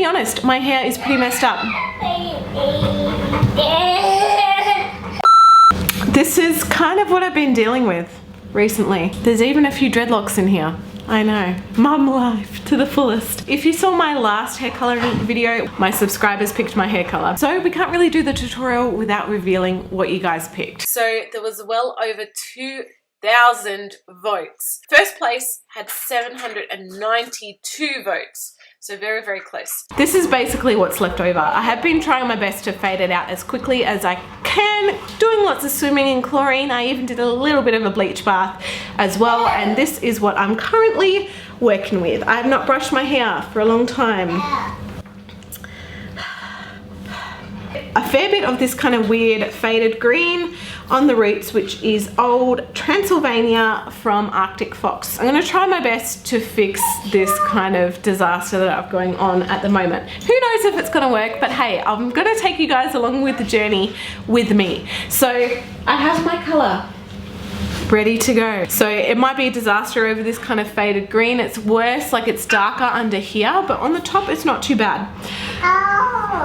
honest, my hair is pretty messed up. This is kind of what I've been dealing with recently. There's even a few dreadlocks in here. I know. Mum life to the fullest. If you saw my last hair coloring video, my subscribers picked my hair color. So we can't really do the tutorial without revealing what you guys picked. So there was well over 2,000 votes. First place had 792 votes. So very, very close. This is basically what's left over. I have been trying my best to fade it out as quickly as I can, doing lots of swimming in chlorine. I even did a little bit of a bleach bath as well. And this is what I'm currently working with. I have not brushed my hair for a long time. A fair bit of this kind of weird faded green on the roots, which is old Transylvania from Arctic Fox. I'm going to try my best to fix this kind of disaster that I've going on at the moment. Who knows if it's going to work, but hey, I'm going to take you guys along with the journey with me. So I have my color ready to go. So it might be a disaster over this kind of faded green. It's worse, like it's darker under here, but on the top it's not too bad.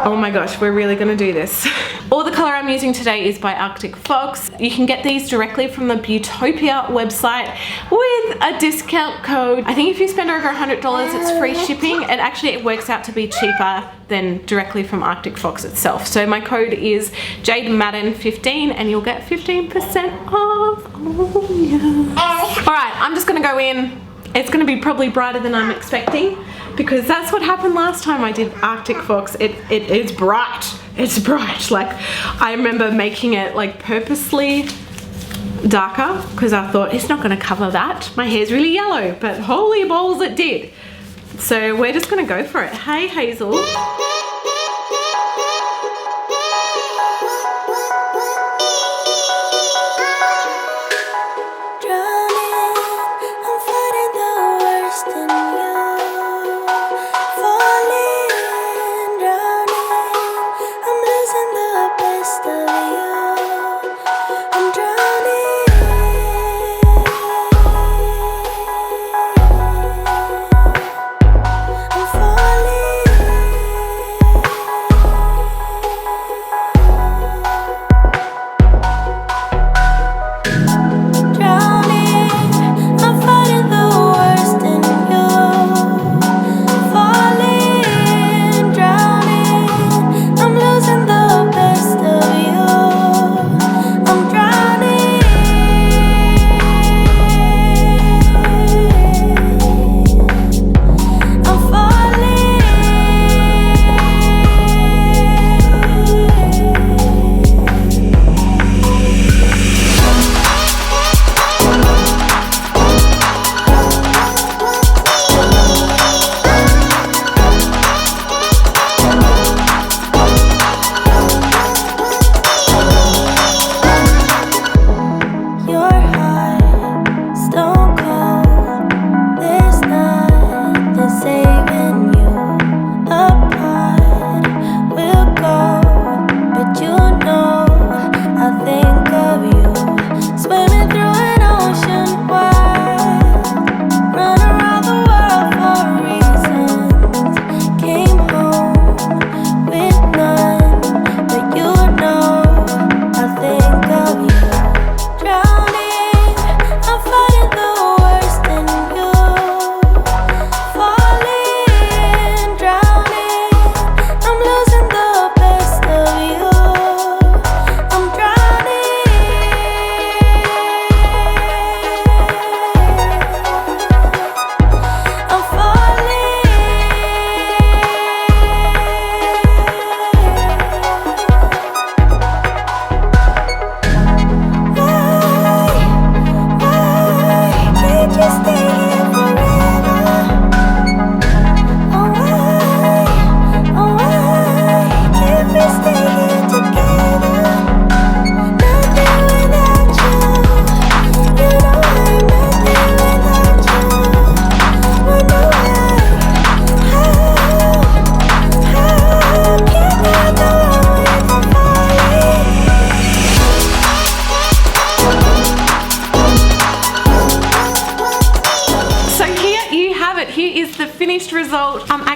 Oh my gosh, we're really gonna do this. All the color I'm using today is by Arctic Fox. You can get these directly from the Beautopia website with a discount code. I think if you spend over $100, it's free shipping, and actually it works out to be cheaper than directly from Arctic Fox itself. So my code is Jade Madden 15 and you'll get 15% off. Oh yeah. All right, I'm just gonna go in. It's gonna be probably brighter than I'm expecting, because that's what happened last time I did Arctic Fox. It's bright. It's bright. Like, I remember making it like purposely darker because I thought it's not gonna cover that. My hair's really yellow, but holy balls it did. So we're just gonna go for it. Hey, Hazel.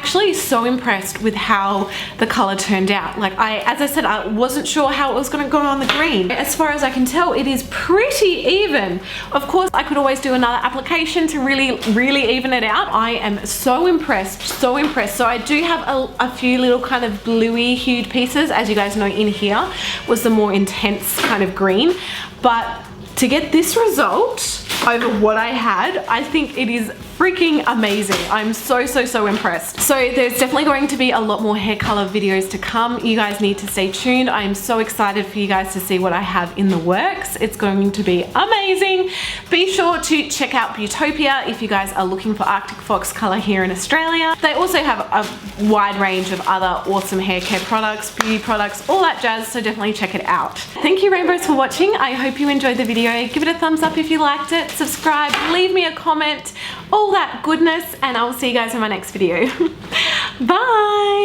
actually so impressed with how the color turned out. Like as I said, I wasn't sure how it was going to go on the green. As far as I can tell, it is pretty even. Of course, I could always do another application to really even it out. I am so impressed, so impressed. So I do have a few little kind of bluey hued pieces. As you guys know, in here was the more intense kind of green, but to get this result over what I had, I think it is freaking amazing. I'm so impressed. So there's definitely going to be a lot more hair color videos to come. You guys need to stay tuned. I am so excited for you guys to see what I have in the works. It's going to be amazing. Be sure to check out Beautopia if you guys are looking for Arctic Fox color here in Australia. They also have a wide range of other awesome hair care products, beauty products, all that jazz, so definitely check it out. Thank you rainbows for watching. I hope you enjoyed the video. Give it a thumbs up if you liked it, subscribe, leave me a comment, all that goodness, and I will see you guys in my next video. Bye!